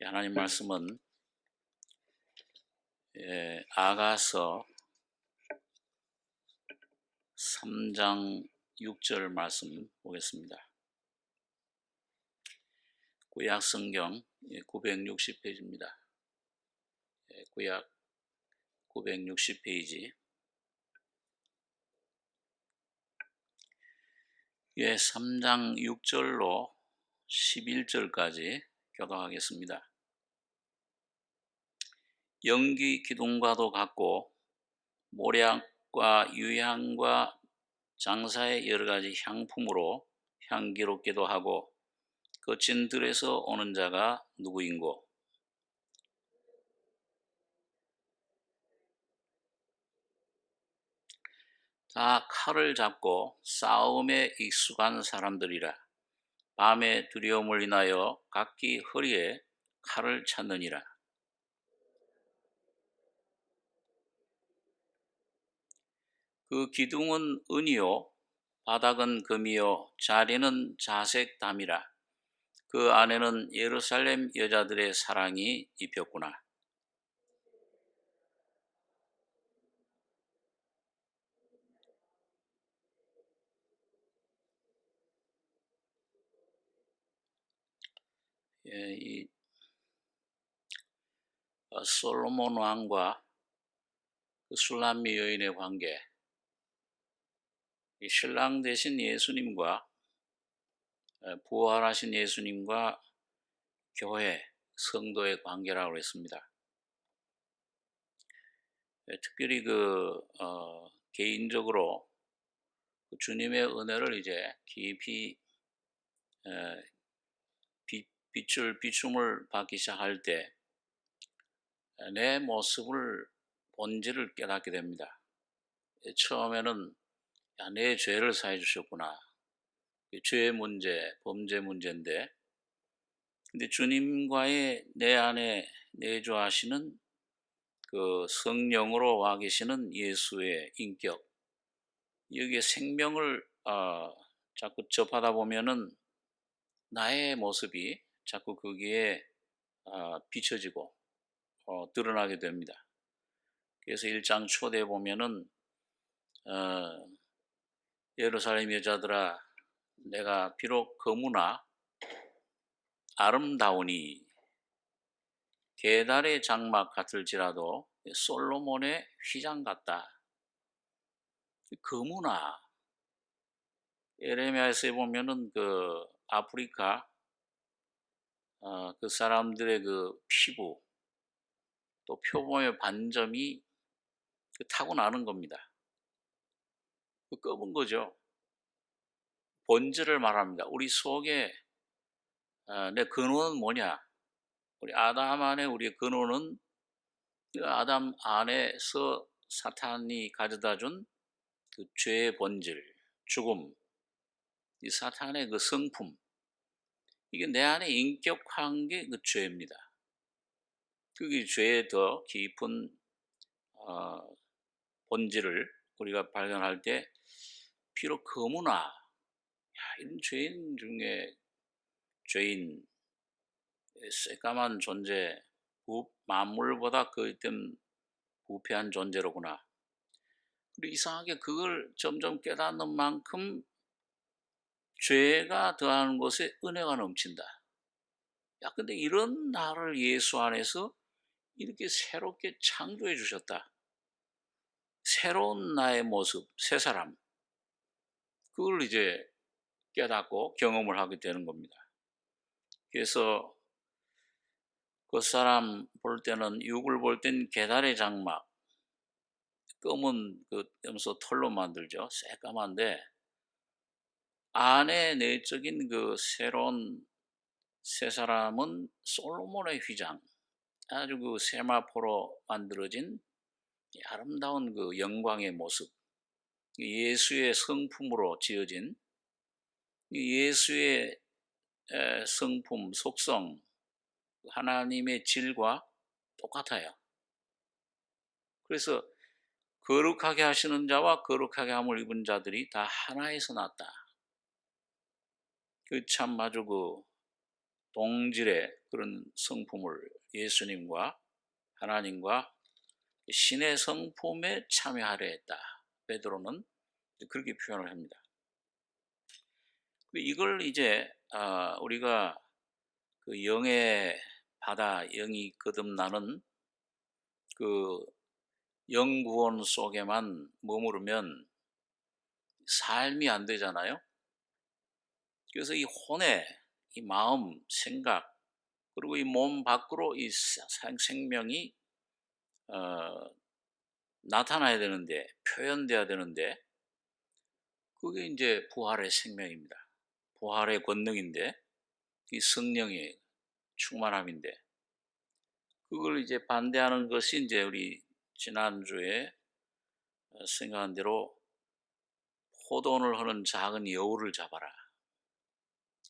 하나님 말씀은 아가서 3장 6절 말씀 보겠습니다. 구약 성경 960페이지입니다. 구약 960페이지 3장 6절로 11절까지 교독하겠습니다. 연기 기둥과도 같고 모략과 유향과 장사의 여러가지 향품으로 향기롭기도 하고 거친 들에서 오는 자가 누구인고? 다 칼을 잡고 싸움에 익숙한 사람들이라. 밤에 두려움을 인하여 각기 허리에 칼을 찾느니라. 그 기둥은 은이요 바닥은 금이요 자리는 자색 담이라. 그 안에는 예루살렘 여자들의 사랑이 입혔구나. 이 솔로몬 왕과 그 술람미 여인의 관계, 이 신랑 되신 예수님과 부활하신 예수님과 교회, 성도의 관계라고 했습니다. 특별히 개인적으로 주님의 은혜를 이제 깊이 비춤을 받기 시작할 때 내 모습을 본질을 깨닫게 됩니다. 처음에는 내 죄를 사해 주셨구나. 죄의 문제, 범죄 문제인데, 근데 주님과의 내 안에 내주하시는 그 성령으로 와 계시는 예수의 인격, 여기에 생명을 자꾸 접하다 보면은 나의 모습이 자꾸 거기에 비춰지고 드러나게 됩니다. 그래서 1장 초대에 보면은 예루살렘 여자들아 내가 비록 거무나 아름다우니 계달의 장막 같을지라도 솔로몬의 휘장 같다. 거무나 에레미야서에 보면은 그 아프리카 그 사람들의 그 피부 또 표범의 반점이 타고나는 겁니다. 검은 거죠. 본질을 말합니다. 우리 속에 내 근원은 뭐냐? 우리 아담 안에 우리의 근원은 아담 안에서 사탄이 가져다 준 그 죄의 본질, 죽음, 이 사탄의 그 성품, 이게 내 안에 인격화한 게 그 죄입니다. 그게 죄의 더 깊은 본질을 우리가 발견할 때 비록 거무나 이런 죄인 중에 죄인, 새까만 존재, 만물보다 거듭 부패한 존재로구나. 그리고 이상하게 그걸 점점 깨닫는 만큼 죄가 더하는 곳에 은혜가 넘친다. 근데 이런 나를 예수 안에서 이렇게 새롭게 창조해 주셨다. 새로운 나의 모습, 새 사람. 그걸 이제 깨닫고 경험을 하게 되는 겁니다. 그래서 그 사람 볼 때는 육을 볼 땐 계달의 장막, 검은 그 염소 털로 만들죠. 새까만데 안에 내적인 그 새로운 새 사람은 솔로몬의 휘장, 아주 그 세마포로 만들어진 아름다운 그 영광의 모습, 예수의 성품으로 지어진 예수의 성품, 속성, 하나님의 질과 똑같아요. 그래서 거룩하게 하시는 자와 거룩하게 함을 입은 자들이 다 하나에서 났다. 그 참 아주 그 동질의 그런 성품을 예수님과 하나님과 신의 성품에 참여하려 했다. 베드로는 그렇게 표현을 합니다. 이걸 이제 우리가 그 영의 바다, 영이 거듭나는 그 영구원 속에만 머무르면 삶이 안 되잖아요. 그래서 이 혼의 이 마음, 생각, 그리고 이 몸 밖으로 이 생명이 어, 나타나야 되는데, 표현돼야 되는데, 그게 이제 부활의 생명입니다. 부활의 권능인데, 이 성령의 충만함인데, 그걸 이제 반대하는 것이 이제 우리 지난주에 생각한 대로 호돈을 하는 작은 여우를 잡아라.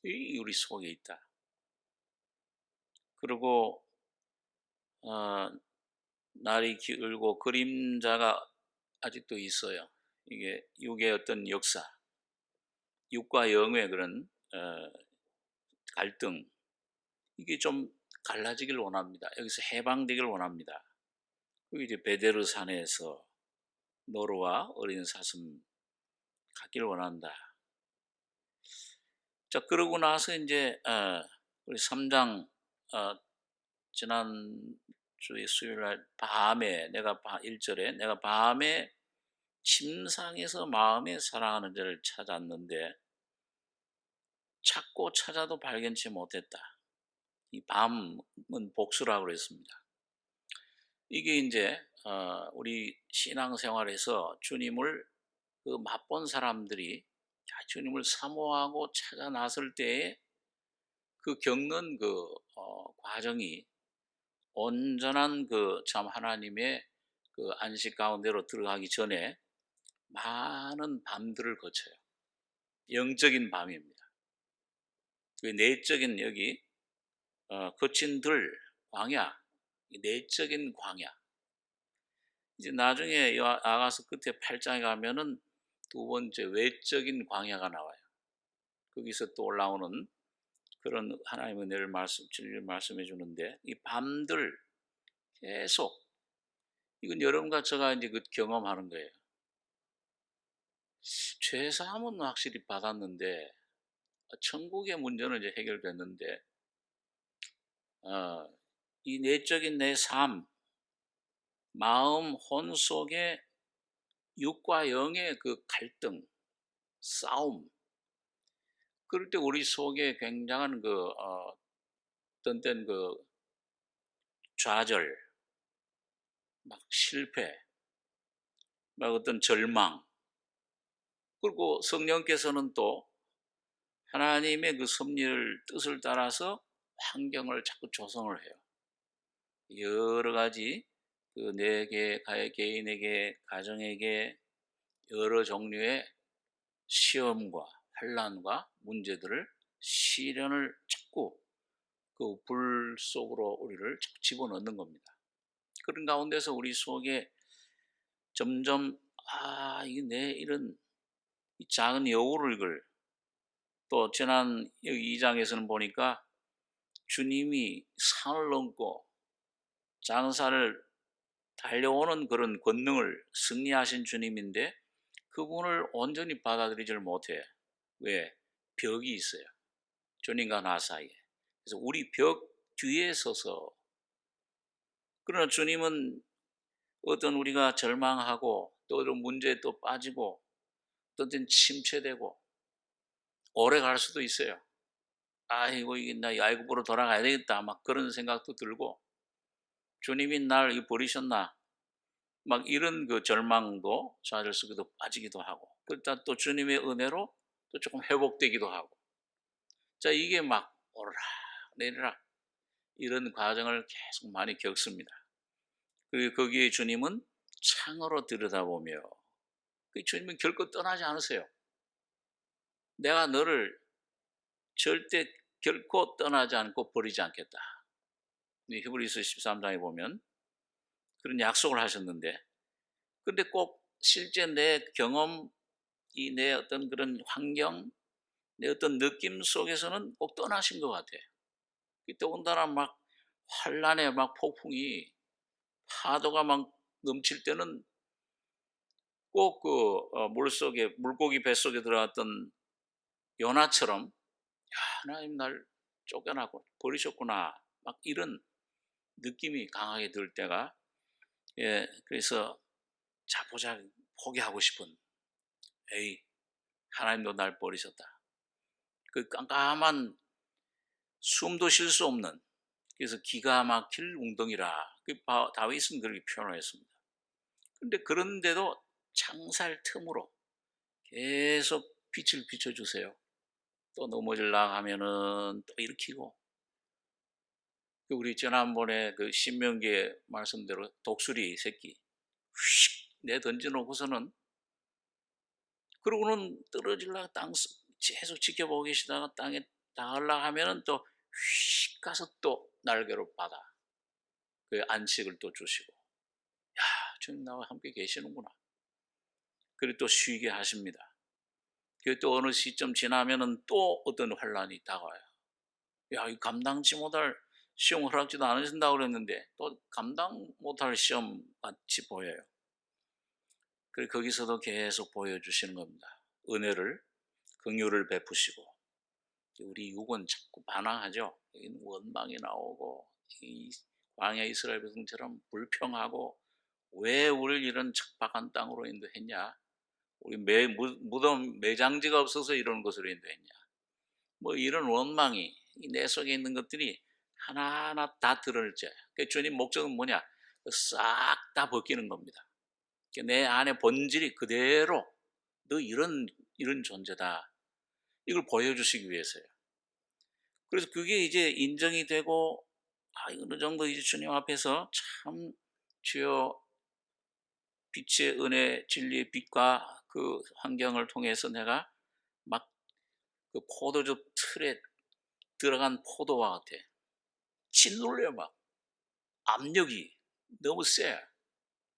이 우리 속에 있다. 그리고 어, 날이 길고 그림자가 아직도 있어요. 이게 육의 어떤 역사, 육과 영의 그런 갈등, 이게 좀 갈라지길 원합니다. 여기서 해방되길 원합니다. 그리고 이제 베데르 산에서 노루와 어린 사슴 갖길 원한다. 자, 그러고 나서 이제 우리 3장 지난주에 수요일날 밤에 1절에 내가 밤에 침상에서 마음에 사랑하는 자를 찾았는데 찾고 찾아도 발견치 못했다. 이 밤은 복수라고 그랬습니다. 이게 이제 우리 신앙생활에서 주님을 그 맛본 사람들이 주님을 사모하고 찾아 나설 때에 그 겪는 그 과정이 온전한 그 참 하나님의 그 안식 가운데로 들어가기 전에 많은 밤들을 거쳐요. 영적인 밤입니다. 그 내적인 여기 거친 들 광야, 내적인 광야. 이제 나중에 아가서 끝에 8장에 가면은 두 번째 외적인 광야가 나와요. 거기서 또 올라오는 그런 하나님의 은혜를 진리를 말씀해 주는데 이 밤들 계속 이건 여러분과 제가 이제 그 경험하는 거예요. 죄 사함은 확실히 받았는데 천국의 문제는 이제 해결됐는데 이 내적인 내 삶, 마음, 혼 속에 육과 영의 그 갈등, 싸움. 그럴 때 우리 속에 굉장한 그 어떤 때는 그 좌절, 막 실패, 막 어떤 절망. 그리고 성령께서는 또 하나님의 그 섭리를 뜻을 따라서 환경을 자꾸 조성을 해요. 여러 가지 그 내게, 개인에게, 가정에게 여러 종류의 시험과 환난과 문제들을 시련을 자꾸 그 불 속으로 우리를 자꾸 집어넣는 겁니다. 그런 가운데서 우리 속에 점점 이게 내 이런 이 작은 여우를 이걸 또 지난 여기 2장에서는 보니까 주님이 산을 넘고 작은 산을 달려오는 그런 권능을 승리하신 주님인데 그분을 온전히 받아들이지를 못해. 왜? 벽이 있어요. 주님과 나 사이에. 그래서 우리 벽 뒤에 서서 그러나 주님은 어떤 우리가 절망하고 또 어떤 문제에 또 빠지고 또 어떤 침체되고 오래 갈 수도 있어요. 아이고 이게 나 야곱으로 돌아가야 되겠다 막 그런 생각도 들고 주님이 날 버리셨나 막 이런 그 절망도 좌절 속에도 빠지기도 하고 그러다 또 주님의 은혜로 또 조금 회복되기도 하고 자 이게 막 오르락 내리락 이런 과정을 계속 많이 겪습니다. 그리고 거기에 주님은 창으로 들여다보며 그 주님은 결코 떠나지 않으세요. 내가 너를 절대 결코 떠나지 않고 버리지 않겠다. 히브리서 13장에 보면 그런 약속을 하셨는데 근데 꼭 실제 내 경험 이 내 어떤 그런 환경 내 어떤 느낌 속에서는 꼭 떠나신 것 같아요. 더군다나 막 환란의 막 폭풍이 파도가 막 넘칠 때는 꼭 물속에 물고기 뱃속에 들어갔던 요나처럼 '야 하나님 날 쫓겨나고 버리셨구나.' 막 이런 느낌이 강하게 들 때가 그래서 자포자기 포기하고 싶은 '에이 하나님도 날 버리셨다.' 그 깜깜한 숨도 쉴 수 없는 그래서 기가 막힐 웅덩이라 다윗은 그렇게 표현했습니다. 근데 그런데도 창살 틈으로 계속 빛을 비춰주세요. 또 넘어질라 하면은 또 일으키고 우리 지난번에 그 신명기의 말씀대로 독수리 새끼 휙 내 던져놓고서는 그러고는 떨어질라 계속 지켜보고 계시다가 땅에 닿으려 하면은 또 휙 가서 또 날개로 받아 그 안식을 또 주시고 야 주님 나와 함께 계시는구나. 그리고 또 쉬게 하십니다. 그리고 또 어느 시점 지나면은 또 어떤 환란이 다가와요. 야, 이 감당치 못할 시험 허락지도 않으신다고 그랬는데 또 감당 못할 시험 같이 보여요. 그리고 거기서도 계속 보여주시는 겁니다. 은혜를, 긍휼을 베푸시고 우리 육은 자꾸 반항하죠. 원망이 나오고 이 광야 이스라엘 백성처럼 불평하고 왜 우리를 이런 척박한 땅으로 인도했냐? 우리 무덤 매장지가 없어서 이런 것으로 인도했냐? 뭐 이런 원망이 내 속에 있는 것들이 하나하나 다 드러날 때 주님 목적은 뭐냐? 싹 다 벗기는 겁니다. 내 안에 본질이 그대로 너 이런 존재다. 이걸 보여주시기 위해서요. 그래서 그게 이제 인정이 되고 어느 정도 이제 주님 앞에서 참 주여 빛의 은혜 진리의 빛과 그 환경을 통해서 내가 막 그 포도주 틀에 들어간 포도와 같아. 짓눌려요 막. 압력이 너무 세.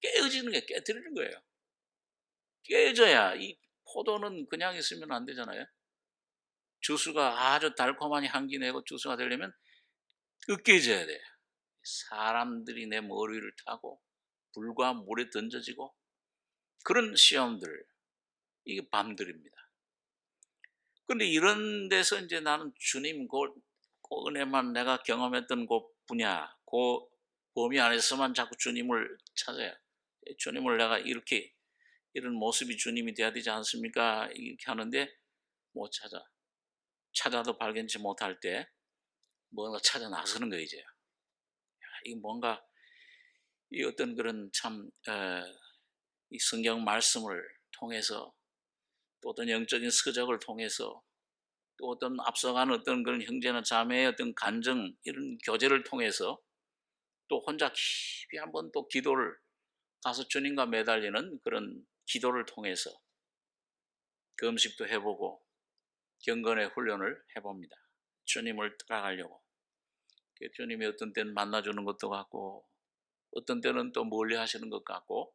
깨어지는 게 깨뜨리는 거예요. 깨져야 이 포도는 그냥 있으면 안 되잖아요. 주스가 아주 달콤한 향기 내고 주스가 되려면 으깨져야 돼. 사람들이 내 머리를 타고 불과 물에 던져지고 그런 시험들 이게 밤들입니다. 근데 이런 데서 이제 나는 주님 그 은혜만 내가 경험했던 그 분야, 그 범위 안에서만 자꾸 주님을 찾아요. 주님을 내가 이렇게 이런 모습이 주님이 돼야 되지 않습니까? 이렇게 하는데 못 찾아. 찾아도 발견치 못할 때 뭔가 찾아 나서는 거 이제. 이 뭔가 이 어떤 그런 참 이 성경 말씀을 통해서 또 어떤 영적인 서적을 통해서 또 어떤 앞서가는 어떤 그런 형제나 자매의 어떤 간증 이런 교제를 통해서 또 혼자 깊이 한번 또 기도를 가서 주님과 매달리는 그런 기도를 통해서 금식도 해보고 경건의 훈련을 해봅니다. 주님을 따라가려고. 주님이 어떤 때는 만나주는 것도 같고 어떤 때는 또 멀리 하시는 것 같고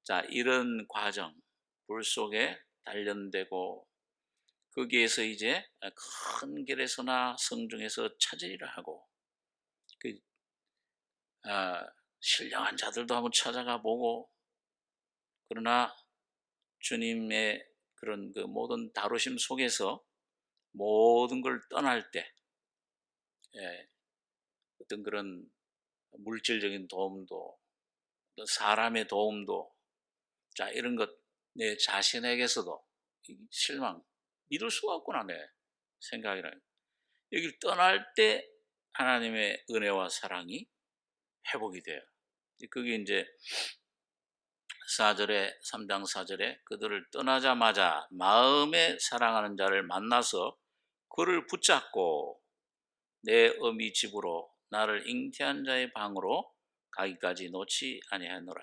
자 이런 과정 불 속에 단련되고 거기에서 이제 큰 길에서나 성중에서 찾으리라 하고 그, 신령한 자들도 한번 찾아가 보고 그러나 주님의 그런 그 모든 다루심 속에서 모든 걸 떠날 때 예, 어떤 그런 물질적인 도움도 또 사람의 도움도 자 이런 것 내 자신에게서도 실망 믿을 수가 없구나 내 생각이라 여기를 떠날 때 하나님의 은혜와 사랑이 회복이 돼요. 그게 이제 4절에 3장 4절에 그들을 떠나자마자 마음에 사랑하는 자를 만나서 그를 붙잡고 내 어미 집으로 나를 잉태한 자의 방으로 가기까지 놓지 아니하노라.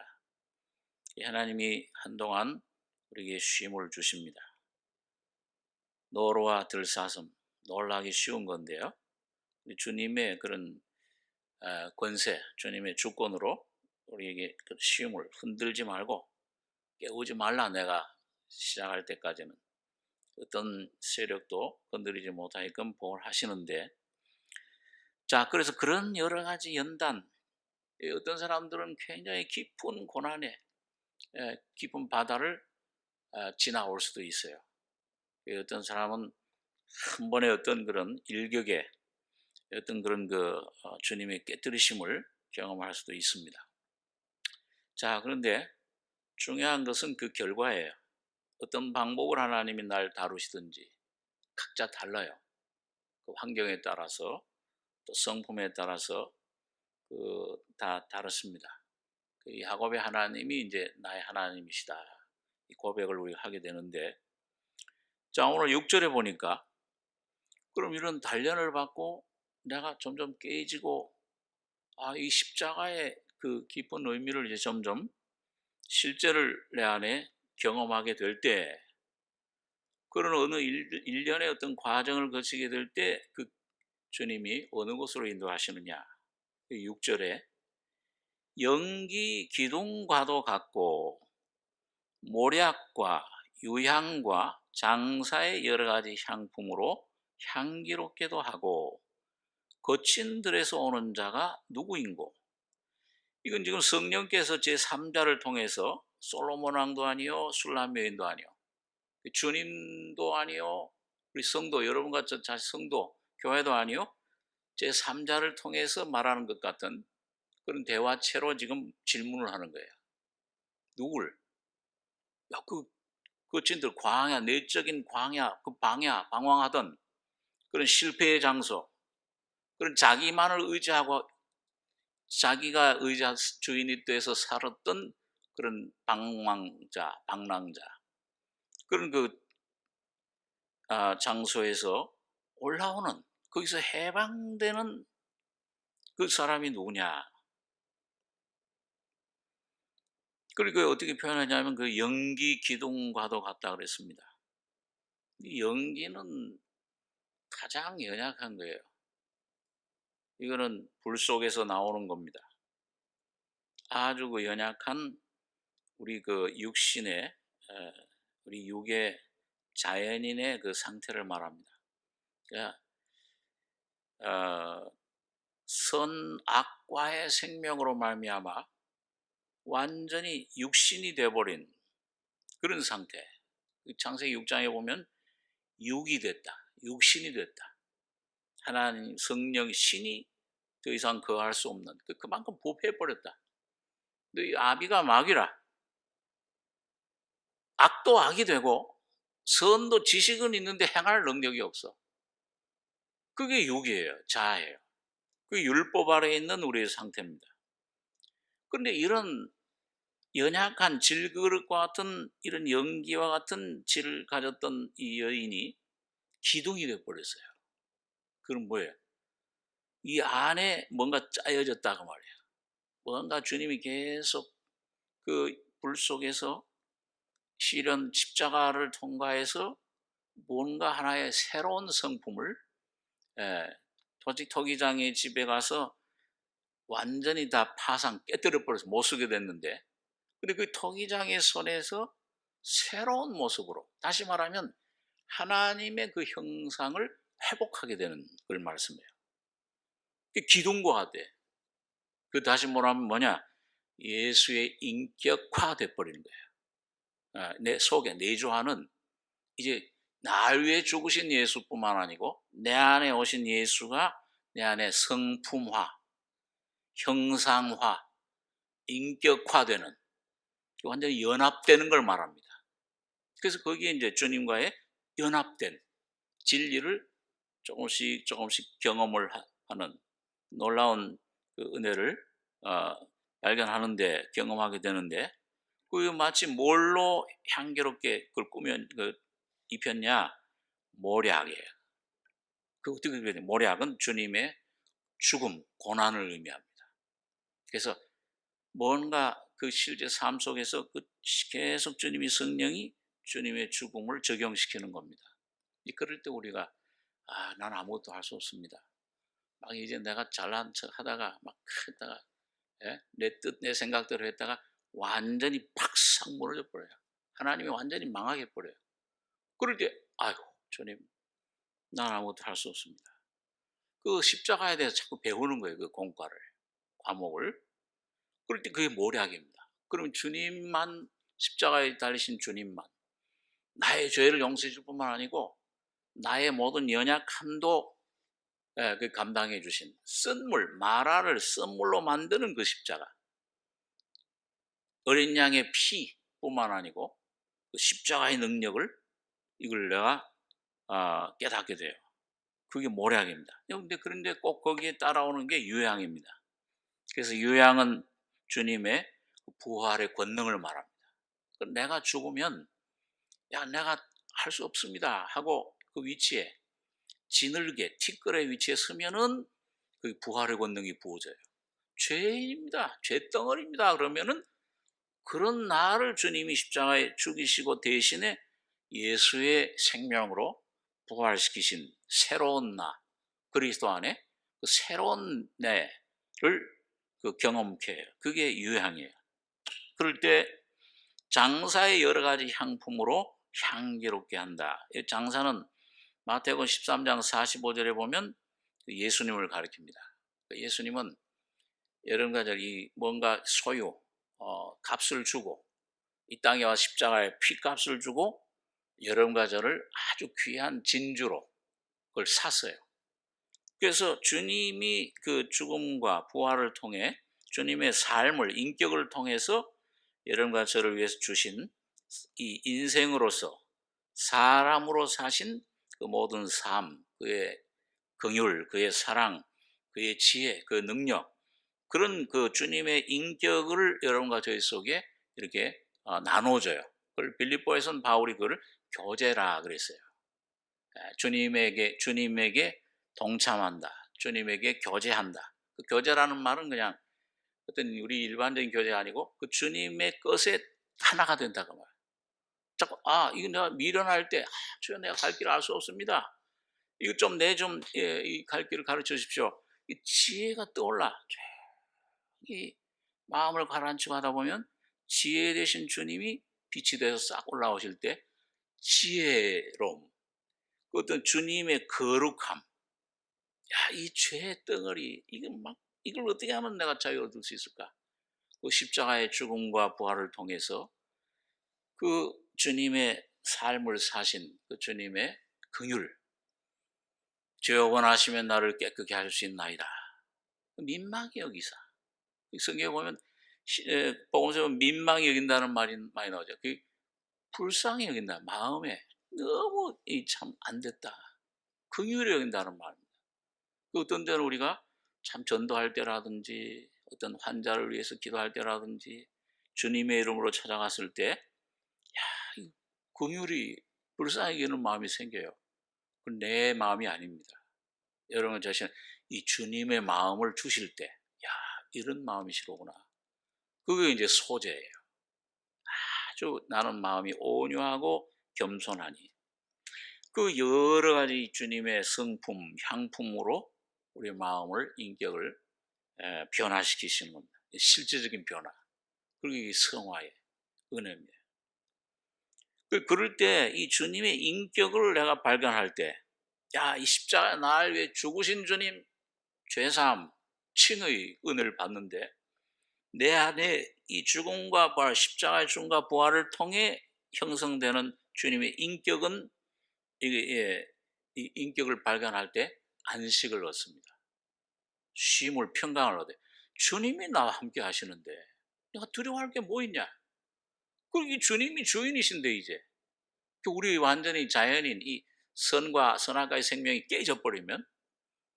하나님이 한동안 우리에게 쉼을 주십니다. 노루와 들사슴 놀라기 쉬운 건데요. 주님의 그런 권세, 주님의 주권으로 우리에게 그 쉼을 흔들지 말고 깨우지 말라 내가 시작할 때까지는 어떤 세력도 건드리지 못하게끔 보호하시는데 자, 그래서 그런 여러 가지 연단, 어떤 사람들은 굉장히 깊은 고난에, 깊은 바다를 지나올 수도 있어요. 어떤 사람은 한 번의 어떤 그런 일격에 어떤 그런 주님의 깨뜨리심을 경험할 수도 있습니다. 자, 그런데 중요한 것은 그 결과예요. 어떤 방법을 하나님이 날 다루시든지 각자 달라요. 그 환경에 따라서 또 성품에 따라서 다 다릅니다. 이 야곱의 하나님이 이제 나의 하나님이시다. 이 고백을 우리가 하게 되는데, 자, 오늘 6절에 보니까 그럼 이런 단련을 받고 내가 점점 깨지고, 이 십자가의 그 깊은 의미를 이제 점점 실제를 내 안에 경험하게 될 때, 그런 어느 일련의 어떤 과정을 거치게 될 때 그 주님이 어느 곳으로 인도하시느냐. 6절에 연기 기둥과도 같고 모략과 유향과 장사의 여러 가지 향품으로 향기롭게도 하고 거친 들에서 오는 자가 누구인고. 이건 지금 성령께서 제3자를 통해서 솔로몬 왕도 아니요 술람 여인도 아니요 주님도 아니요 우리 성도 여러분과 저 성도 교회도 아니요 제3자를 통해서 말하는 것 같은 그런 대화체로 지금 질문을 하는 거예요. 누굴? 야, 거친들 광야, 내적인 광야, 그 방황하던 그런 실패의 장소, 그런 자기만을 의지하고 자기가 주인이 돼서 살았던 그런 방랑자, 그런 장소에서 올라오는, 거기서 해방되는 그 사람이 누구냐. 그리고 어떻게 표현하냐면 그 연기 기둥과도 같다 그랬습니다. 이 연기는 가장 연약한 거예요. 이거는 불 속에서 나오는 겁니다. 아주 그 연약한 우리 그 육신의 우리 육의 자연인의 그 상태를 말합니다. 그러니까 선악과의 생명으로 말미암아 완전히 육신이 되어버린 그런 상태. 창세기 6장에 보면 육이 됐다, 육신이 됐다. 하나님 성령 신이 더 이상 거할 수 없는 그만큼 부패해버렸다. 근데 이 아비가 마귀라. 악도 악이 되고 선도 지식은 있는데 행할 능력이 없어. 그게 육이에요. 자아예요. 그 율법 아래에 있는 우리의 상태입니다. 그런데 이런 연약한 질그릇과 같은 이런 연기와 같은 질을 가졌던 이 여인이 기둥이 되어버렸어요. 그럼 뭐예요? 이 안에 뭔가 짜여졌다고 말이에요. 뭔가 주님이 계속 그 불 속에서 시련 십자가를 통과해서 뭔가 하나의 새로운 성품을, 토기장의 집에 가서 완전히 다 깨뜨려 버려서 못 쓰게 됐는데, 근데 그 토기장의 손에서 새로운 모습으로, 다시 말하면 하나님의 그 형상을 회복하게 되는 걸 말씀해요. 기둥과 같아. 다시 말하면 뭐냐? 예수의 인격화돼 버리는 거예요. 내 속에 내주하는, 이제 날 위해 죽으신 예수뿐만 아니고 내 안에 오신 예수가 내 안에 성품화, 형상화, 인격화되는, 완전히 연합되는 걸 말합니다. 그래서 거기에 이제 주님과의 연합된 진리를 조금씩 경험을 하는 놀라운 그 은혜를 발견하는데, 경험하게 되는데, 그 마치 뭘로 향기롭게 그걸 입혔냐? 모략이에요. 그 어떻게 그래야 돼? 모략은 주님의 죽음, 고난을 의미합니다. 그래서 뭔가 그 실제 삶 속에서 계속 성령이 주님의 죽음을 적용시키는 겁니다. 그럴 때 우리가 난 아무것도 할 수 없습니다. 막 이제 내가 잘난 척 하다가 막 했다가, 내 뜻, 내 생각대로 했다가 완전히 팍싹 무너져 버려요. 하나님이 완전히 망하게 버려요. 그럴 때 아이고 주님, 난 아무것도 할 수 없습니다. 그 십자가에 대해서 자꾸 배우는 거예요, 그 공과를, 과목을. 그럴 때 그게 모략입니다. 그럼 주님만, 십자가에 달리신 주님만 나의 죄를 용서해 줄 뿐만 아니고 나의 모든 연약함도 그 감당해 주신 쓴물, 마라를 쓴물로 만드는 그 십자가, 어린 양의 피뿐만 아니고 그 십자가의 능력을, 이걸 내가 깨닫게 돼요. 그게 모략입니다. 그런데 꼭 거기에 따라오는 게 유향입니다. 그래서 유향은 주님의 부활의 권능을 말합니다. 내가 죽으면 내가 할 수 없습니다 하고 그 위치에, 지늘개 티끌의 위치에 서면은 그 부활의 권능이 부어져요. 죄인입니다, 죄덩어리입니다 그러면은, 그런 나를 주님이 십자가에 죽이시고 대신에 예수의 생명으로 부활시키신 새로운 나, 그리스도 안에 그 새로운 내를 그 경험케 해요. 그게 유향이에요. 그럴 때 장사의 여러 가지 향품으로 향기롭게 한다. 장사는 마태복음 13장 45절에 보면 예수님을 가리킵니다. 예수님은 여러 가지 뭔가 소유, 값을 주고, 이 땅에 와 십자가에 피값을 주고 여러 가지를 아주 귀한 진주로 그걸 샀어요. 그래서 주님이 그 죽음과 부활을 통해 주님의 삶을, 인격을 통해서 여러분과 저를 위해서 주신 이 인생으로서 사람으로 사신 그 모든 삶, 그의 긍휼, 그의 사랑, 그의 지혜, 그 능력, 그런 그 주님의 인격을 여러분과 저희 속에 이렇게 나눠줘요. 그걸 빌립보에서는 바울이 그걸 교제라 그랬어요. 주님에게 동참한다, 주님에게 교제한다. 그 교제라는 말은 그냥 어떤 우리 일반적인 교제가 아니고 그 주님의 것에 하나가 된다고 말이에요. 자꾸 이거 내가 미련할 때 주여 내가 갈 길을 알 수 없습니다, 이거 좀 이 갈 길을 가르쳐 주십시오, 이 지혜가 떠올라. 이 마음을 가라앉히고 하다 보면 지혜 되신 주님이 빛이 돼서 싹 올라오실 때 지혜로움, 그 어떤 주님의 거룩함, 이 죄의 덩어리, 이걸 어떻게 하면 내가 자유 얻을 수 있을까? 그 십자가의 죽음과 부활을 통해서 그 주님의 삶을 사신 그 주님의 긍휼, 주여 원하시면 나를 깨끗게 할 수 있나이다, 민망히 여기사. 성경에 보면 복음서에 보면 민망히 여긴다는 말이 많이 나오죠. 그 불쌍히 여긴다, 마음에 너무 참 안 됐다, 긍휼히 여긴다는 말입니다. 그 어떤 때는 우리가 참 전도할 때라든지 어떤 환자를 위해서 기도할 때라든지 주님의 이름으로 찾아갔을 때 긍휼이, 불쌍히 여기는 마음이 생겨요. 그건 내 마음이 아닙니다. 여러분 자신 이 주님의 마음을 주실 때 이런 마음이시로구나, 그게 이제 소재예요. 아주 나는 마음이 온유하고 겸손하니, 그 여러 가지 주님의 성품, 향품으로 우리 마음을, 인격을 변화시키시는 겁니다. 실제적인 변화. 그리고 이게 성화의 은혜입니다. 그럴 때 이 주님의 인격을 내가 발견할 때, 이 십자가 나를 위해 죽으신 주님 죄사함, 칭의 은혜를 받는데, 내 안에 이 죽음과 부활, 십자가의 죽음과 부활을 통해 형성되는 주님의 인격은 이 인격을 발견할 때 안식을 얻습니다. 쉼을, 평강을 얻어요. 주님이 나와 함께 하시는데 내가 두려워할 게 뭐 있냐? 그리고 이 주님이 주인이신데 이제 우리 완전히 자연인 이 선과 선악과의 생명이 깨져 버리면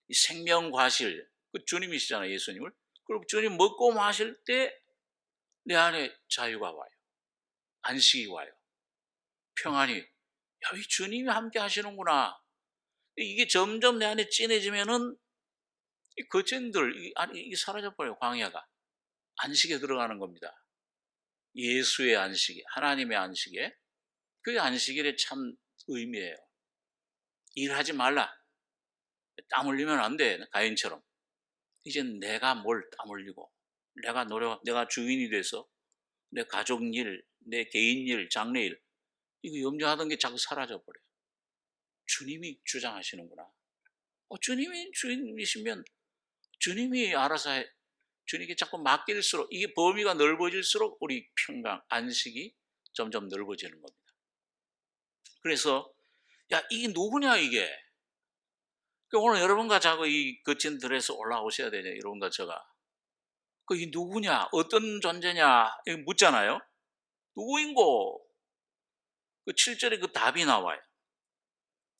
이 생명 과실, 그 주님이시잖아요, 예수님을. 그리고 주님 먹고 마실 때 내 안에 자유가 와요, 안식이 와요, 평안이. 이 주님이 함께 하시는구나. 이게 점점 내 안에 진해지면은 이 거센들 이게 사라져 버려요. 광야가 안식에 들어가는 겁니다. 예수의 안식에, 하나님의 안식에. 그게 안식일의 참 의미예요. 일하지 말라, 땀 흘리면 안 돼, 가인처럼. 이제 내가 뭘 땀 흘리고, 내가 주인이 돼서 내 가족 일, 내 개인 일, 장래 일, 이거 염려하던 게 자꾸 사라져 버려요. 주님이 주장하시는구나. 주님이 주인이시면 주님이 알아서 주님께 자꾸 맡길수록 이게 범위가 넓어질수록 우리 평강, 안식이 점점 넓어지는 겁니다. 그래서 야, 이게 누구냐 이게. 오늘 여러분과 자고 이 거친 들에서 올라오셔야 되냐, 여러분과 저가. 이게 누구냐, 어떤 존재냐 이렇게 묻잖아요. 누구인고? 7절에 그 답이 나와요.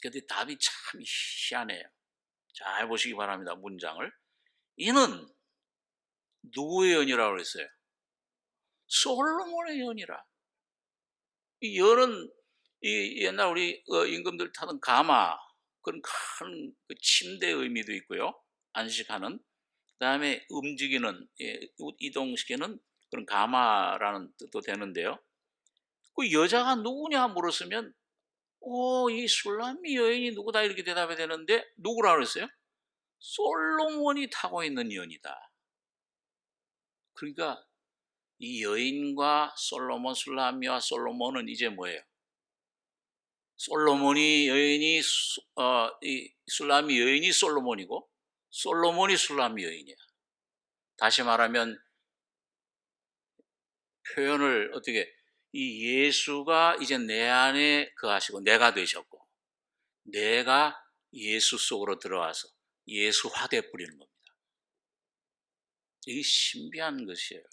근데 답이 참 희한해요. 잘 보시기 바랍니다. 문장을. 이는 누구의 연이라고 그랬어요? 솔로몬의 연이라. 이 연은 이 옛날 우리 임금들 타던 가마, 그런 큰 침대 의미도 있고요. 안식하는. 그다음에 움직이는, 이동시키는 그런 가마라는 뜻도 되는데요. 그 여자가 누구냐 물었으면 이 술람미 여인이 누구다 이렇게 대답해야 되는데 누구라 그랬어요? 솔로몬이 타고 있는 연이다. 그러니까 이 여인과 솔로몬, 술람미와 솔로몬은 이제 뭐예요? 솔로몬이 여인이 이 술람미 여인이 솔로몬이고 솔로몬이 술람미 여인이야. 다시 말하면 표현을 어떻게, 이 예수가 이제 내 안에 거하시고 내가 되셨고 내가 예수 속으로 들어와서 예수화돼 버리는 겁니다. 이게 신비한 것이에요.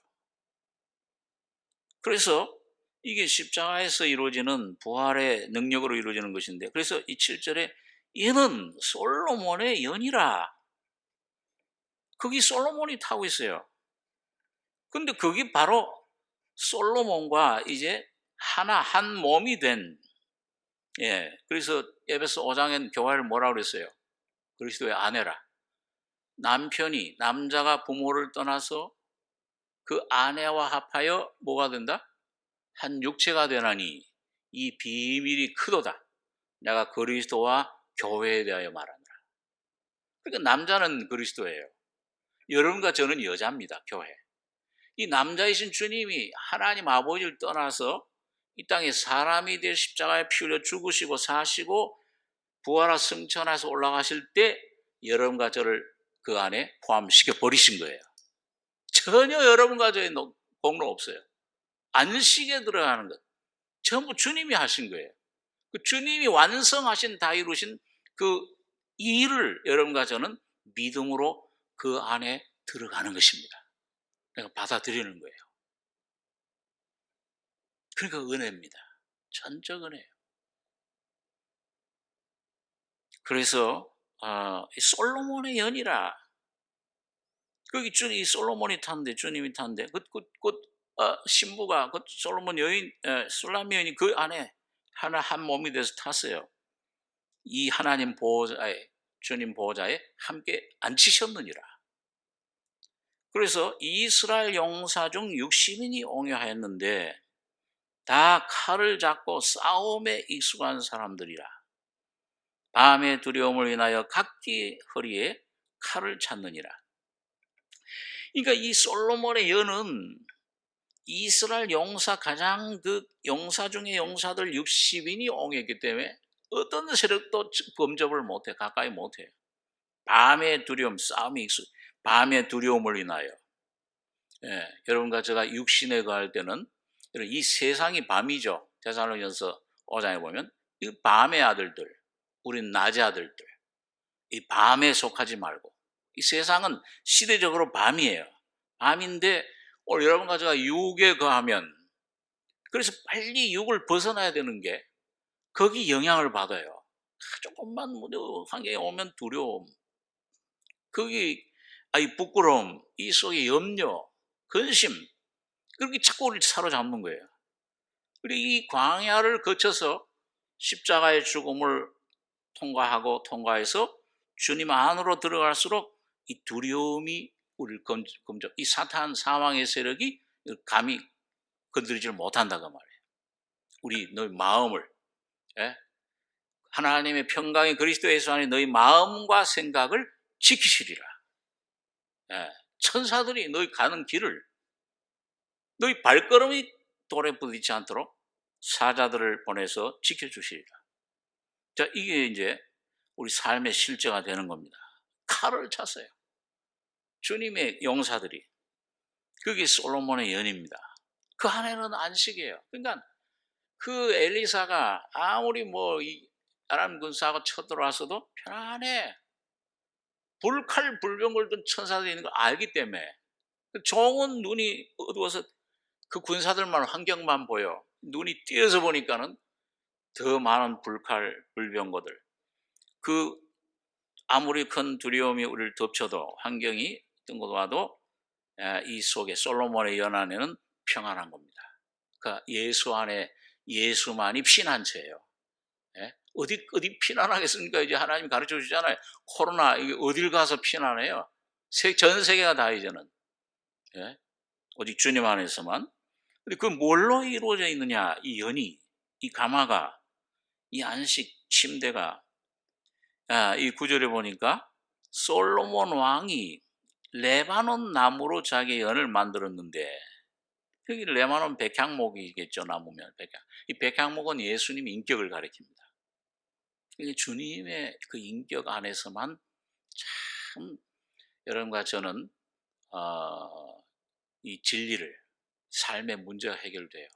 그래서 이게 십자가에서 이루어지는 부활의 능력으로 이루어지는 것인데, 그래서 이 7절에 이는 솔로몬의 연이라. 거기 솔로몬이 타고 있어요. 근데 그게 바로 솔로몬과 이제 한 몸이 된, 그래서 에베소 5장엔 교회를 뭐라고 그랬어요? 그리스도의 아내라. 남자가 부모를 떠나서 그 아내와 합하여 뭐가 된다? 한 육체가 되나니 이 비밀이 크도다. 내가 그리스도와 교회에 대하여 말하노라. 그러니까 남자는 그리스도예요. 여러분과 저는 여자입니다. 교회. 이 남자이신 주님이 하나님 아버지를 떠나서 이 땅에 사람이 될 십자가에 피 흘려 죽으시고 사시고 부활하 승천해서 올라가실 때 여러분과 저를 그 안에 포함시켜 버리신 거예요. 전혀 여러분과 저의 공로 없어요. 안식에 들어가는 것 전부 주님이 하신 거예요. 그 주님이 완성하신, 다 이루신 그 일을 여러분과 저는 믿음으로 그 안에 들어가는 것입니다. 그러니까 받아들이는 거예요. 그러니까 은혜입니다. 전적 은혜예요. 그래서 이 솔로몬의 연이라. 거기 이 솔로몬이 탔는데, 주님이 탔는데 신부가 솔로몬 여인, 술람 여인이 그 안에 한 몸이 돼서 탔어요. 이 하나님 보호자에, 주님 보호자에 함께 앉히셨느니라. 그래서 이스라엘 용사 중 60인이 옹여하였는데 다 칼을 잡고 싸움에 익숙한 사람들이라. 밤의 두려움을 인하여 각기 허리에 칼을 찾느니라. 그러니까 이 솔로몬의 연은 이스라엘 용사, 가장 그 용사 중에 용사들 60인이 옹했기 때문에 어떤 세력도 범접을 못해, 가까이 못해요. 밤의 두려움, 싸움이 익숙, 밤의 두려움을 인하여. 여러분과 제가 육신에 거할 때는 이 세상이 밤이죠. 데살로니가서 5장에 보면 이 밤의 아들들, 우린 낮의 아들들, 이 밤에 속하지 말고. 이 세상은 시대적으로 밤이에요. 밤인데 오늘 여러분과 제가 육에 거하면, 그래서 빨리 육을 벗어나야 되는 게 거기 영향을 받아요. 조금만 환경에 오면 두려움, 거기 부끄러움, 이 속에 염려, 근심, 그렇게 자꾸 우리를 사로잡는 거예요. 그리고 이 광야를 거쳐서 십자가의 죽음을 통과해서 주님 안으로 들어갈수록 이 두려움이 우리를 검적, 이 사탄 사망의 세력이 감히 건드리지를 못한다고 말해요. 우리 너희 마음을, 하나님의 평강의 그리스도 예수 안에 너희 마음과 생각을 지키시리라. 천사들이 너희 가는 길을, 너희 발걸음이 돌에 부딪히지 않도록 사자들을 보내서 지켜주시리라. 자, 이게 이제 우리 삶의 실제가 되는 겁니다. 칼을 찼어요. 주님의 용사들이. 그게 솔로몬의 연입니다. 그 안에는 안식이에요. 그러니까 그 엘리사가 아무리 이 아람 군사가 쳐들어왔어도 편안해. 불칼 불병을 든 천사들이 있는 걸 알기 때문에 종은 눈이 어두워서 그 군사들만 환경만 보여. 눈이 띄어서 보니까는 더 많은 불칼 불병거들. 그 아무리 큰 두려움이 우리를 덮쳐도 환경이 어떤 것도 와도 이 속에 솔로몬의 연 안에는 평안한 겁니다. 그러니까 예수 안에 예수만이 피난처예요. 예? 어디 피난하겠습니까? 이제 하나님 가르쳐 주잖아요. 코로나 이게 어딜 가서 피난해요? 전 세계가 다 이제는. 예? 오직 주님 안에서만. 근데 그 뭘로 이루어져 있느냐? 이 연이, 이 가마가, 이 안식 침대가. 이 구절에 보니까 솔로몬 왕이 레바논 나무로 자기 연을 만들었는데, 여기 레바논 백향목이겠죠. 나무면 백향. 이 백향목은 예수님의 인격을 가리킵니다. 이게 주님의 그 인격 안에서만 참 여러분과 저는 이 진리를, 삶의 문제가 해결돼요.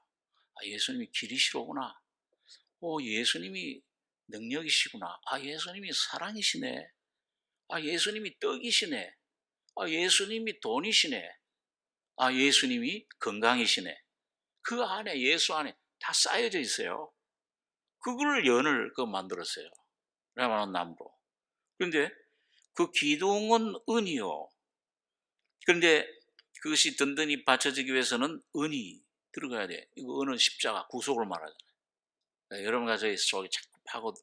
예수님이 길이시로구나. 예수님이 능력이시구나. 예수님이 사랑이시네. 예수님이 떡이시네. 예수님이 돈이시네. 예수님이 건강이시네. 그 안에, 예수 안에 다 쌓여져 있어요. 그걸 연을 만들었어요. 레바논 나무로. 그런데 그 기둥은 은이요. 그런데 그것이 든든히 받쳐지기 위해서는 은이 들어가야 돼. 이거 은은 십자가, 구속을 말하잖아요. 여러분과 저희 속에 자꾸 파고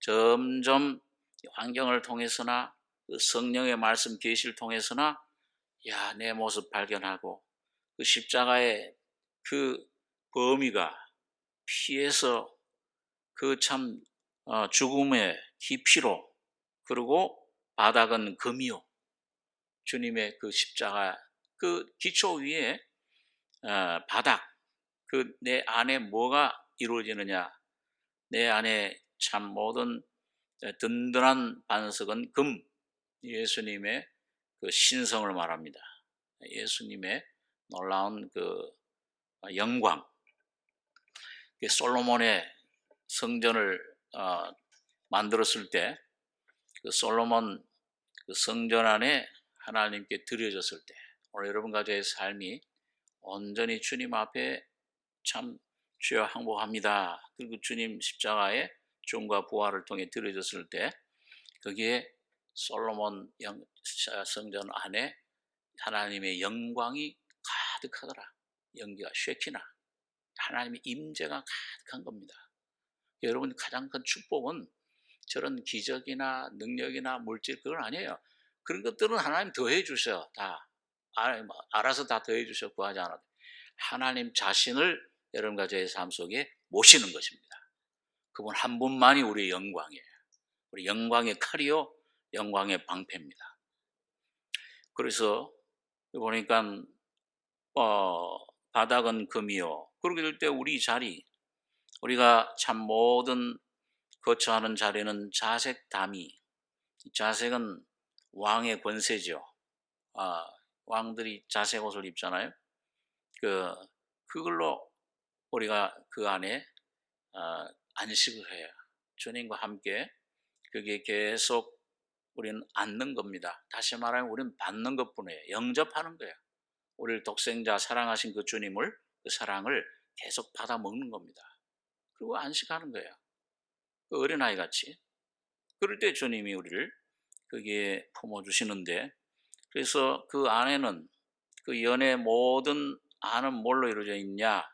점점 환경을 통해서나 성령의 말씀 계시를 통해서나 내 모습 발견하고 그 십자가의 그 범위가 피해서 그 참 죽음의 깊이로, 그리고 바닥은 금이요. 주님의 그 십자가 그 기초 위에 바닥, 그 내 안에 뭐가 이루어지느냐, 내 안에 참 모든 든든한 반석은 금, 예수님의 그 신성을 말합니다. 예수님의 놀라운 그 영광. 솔로몬의 성전을 만들었을 때 그 솔로몬 그 성전 안에 하나님께 드려졌을 때, 오늘 여러분 가정의 삶이 온전히 주님 앞에 참 주여 항복합니다. 그리고 주님 십자가의 죽음과 부활을 통해 드려졌을 때, 거기에 솔로몬 성전 안에 하나님의 영광이 가득하더라. 연기가 쉐키나, 하나님의 임재가 가득한 겁니다. 여러분 가장 큰 축복은 저런 기적이나 능력이나 물질, 그건 아니에요. 그런 것들은 하나님 더해 주셔. 다 알아서 다 더해 주셔. 구하지 않아도. 하나님 자신을 여러분과 저의 삶 속에 모시는 것입니다. 그분 한 분만이 우리의 영광이에요. 우리 영광의 칼이요, 영광의 방패입니다. 그래서 보니까 바닥은 금이요. 그렇게 될 때 우리 자리, 우리가 참 모든 거처하는 자리는 자색 담이, 자색은 왕의 권세죠. 왕들이 자색 옷을 입잖아요. 그걸로 우리가 그 안에 안식을 해요. 주님과 함께 그게 계속 우리는 앉는 겁니다. 다시 말하면 우리는 받는 것뿐이에요. 영접하는 거예요. 우리를 독생자 사랑하신 그 주님을, 그 사랑을 계속 받아 먹는 겁니다. 그리고 안식하는 거예요. 그 어린아이 같이. 그럴 때 주님이 우리를 거기에 품어주시는데, 그래서 그 안에는 그 연의 모든 안은 뭘로 이루어져 있냐?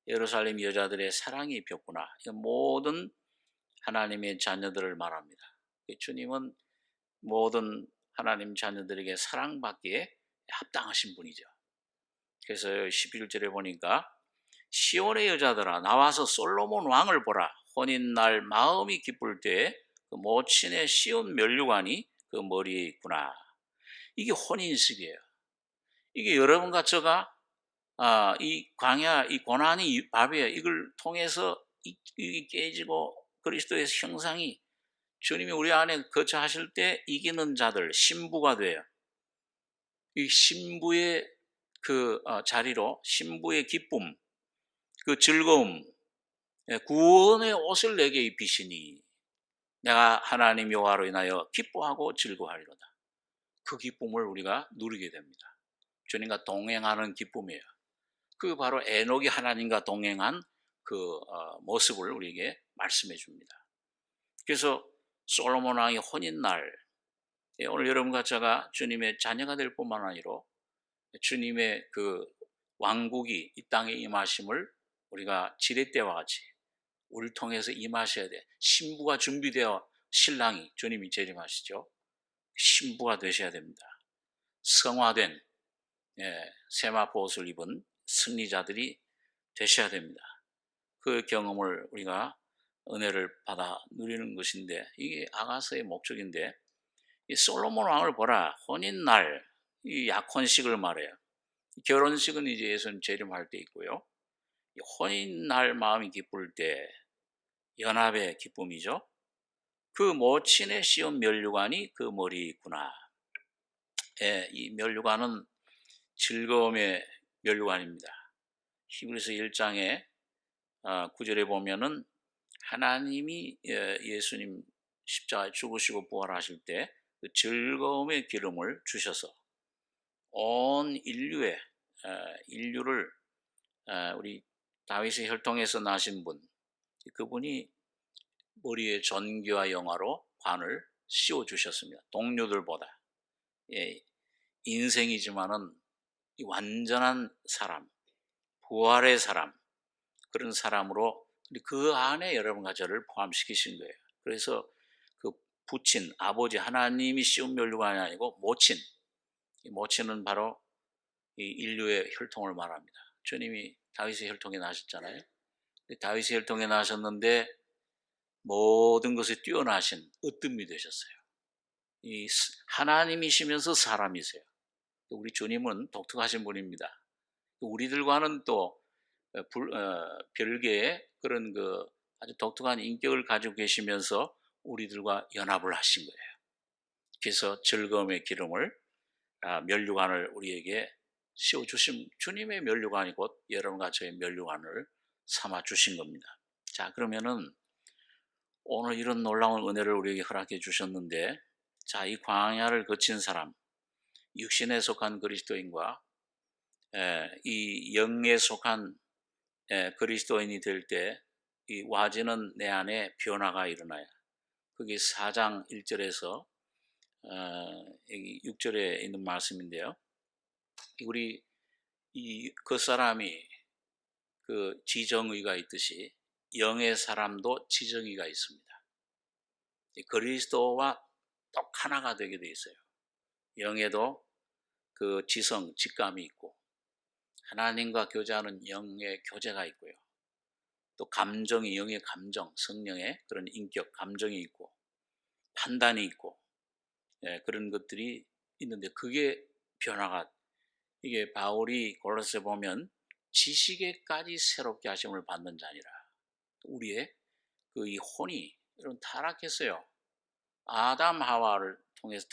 예루살렘 여자들의 사랑이 입혔구나. 모든 하나님의 자녀들을 말합니다. 주님은 모든 하나님 자녀들에게 사랑받기에 합당하신 분이죠. 그래서 11절에 보니까 시온의 여자들아 나와서 솔로몬 왕을 보라. 혼인날 마음이 기쁠 때에 그 모친의 시온 면류관이 그 머리에 있구나. 이게 혼인식이에요. 이게 여러분과 저가 이 광야, 이 고난이 밥이에요. 이걸 통해서 이 깨지고 그리스도의 형상이 주님이 우리 안에 거처하실 때 이기는 자들, 신부가 돼요. 이 신부의 자리로 신부의 기쁨, 그 즐거움, 구원의 옷을 내게 입히시니 내가 하나님 여호와로 인하여 기뻐하고 즐거워하리로다. 그 기쁨을 우리가 누리게 됩니다. 주님과 동행하는 기쁨이에요. 그 바로 에녹이 하나님과 동행한 모습을 우리에게 말씀해 줍니다. 그래서 솔로몬 왕의 혼인날, 오늘 여러분과 제가 주님의 자녀가 될 뿐만 아니라 주님의 왕국이 이 땅에 임하심을 우리가 지렛대와 같이 우리를 통해서 임하셔야 돼. 신부가 준비되어 신랑이 주님이 재림하시죠. 신부가 되셔야 됩니다. 성화된 세마포 옷을 입은 승리자들이 되셔야 됩니다. 그 경험을 우리가 은혜를 받아 누리는 것인데, 이게 아가서의 목적인데, 이 솔로몬 왕을 보라. 혼인날, 이 약혼식을 말해요. 결혼식은 이제 예수님 재림할 때 있고요. 혼인날 마음이 기쁠 때 연합의 기쁨이죠. 그 모친의 씌운 면류관이 그 머리에 있구나. 이 면류관은 즐거움의 면류관입니다. 히브리서 1장에 9절에 보면은 하나님이 예수님 십자가에 죽으시고 부활하실 때 그 즐거움의 기름을 주셔서 온 인류를 우리 다윗의 혈통에서 나신 분, 그분이 머리에 존귀와 영화로 관을 씌워 주셨습니다. 동료들보다 인생이지만은 완전한 사람, 부활의 사람, 그런 사람으로 그 안에 여러분과 저를 포함시키신 거예요. 그래서 그 부친, 아버지 하나님이 씌운 면류관이 아니고 모친, 이 모친은 바로 이 인류의 혈통을 말합니다. 주님이 다윗의 혈통에 나셨잖아요. 다윗의 혈통에 나셨는데 모든 것에 뛰어나신 으뜸이 되셨어요. 이 하나님이시면서 사람이세요. 우리 주님은 독특하신 분입니다. 우리들과는 또 별개의 그런 아주 독특한 인격을 가지고 계시면서 우리들과 연합을 하신 거예요. 그래서 즐거움의 기름을 면류관을 우리에게 씌워주신 주님의 면류관이 곧 여러분과 저의 면류관을 삼아 주신 겁니다. 자, 그러면은 오늘 이런 놀라운 은혜를 우리에게 허락해 주셨는데, 자, 이 광야를 거친 사람, 육신에 속한 그리스도인과 이 영에 속한 그리스도인이 될 때 이 와지는 내 안에 변화가 일어나요. 그게 4장 1절에서 여기 6절에 있는 말씀인데요. 우리 그 사람이 그 지정의가 있듯이 영의 사람도 지정의가 있습니다. 그리스도와 똑 하나가 되게 돼 있어요. 영에도 그 직감이 있고, 하나님과 교제하는 영의 교제가 있고요. 또 감정이, 영의 감정, 성령의 그런 인격, 감정이 있고, 판단이 있고, 그런 것들이 있는데, 그게 변화가, 이게 바울이 골로새에 보면 지식에까지 새롭게 하심을 받는 자니라. 우리의 이 혼이 여러분 타락했어요. 아담 하와를 통해서